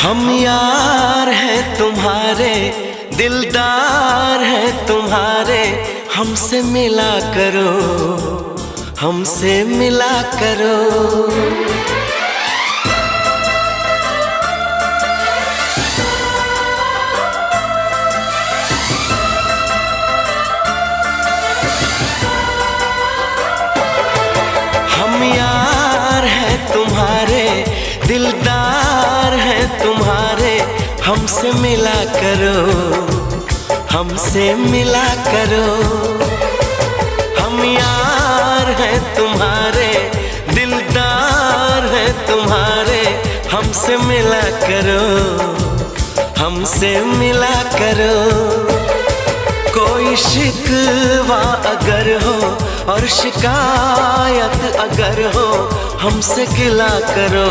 हम यार हैं तुम्हारे, दिलदार हैं तुम्हारे, हमसे मिला करो, हमसे मिला करो। हम यार हैं तुम्हारे, दिलदार हैं तुम्हारे, हमसे मिला करो, हमसे मिला करो। हम यार हैं तुम्हारे, दिलदार हैं तुम्हारे, हमसे मिला करो, हमसे मिला करो। कोई शिकवा अगर हो और शिकायत अगर हो, हमसे गिला करो।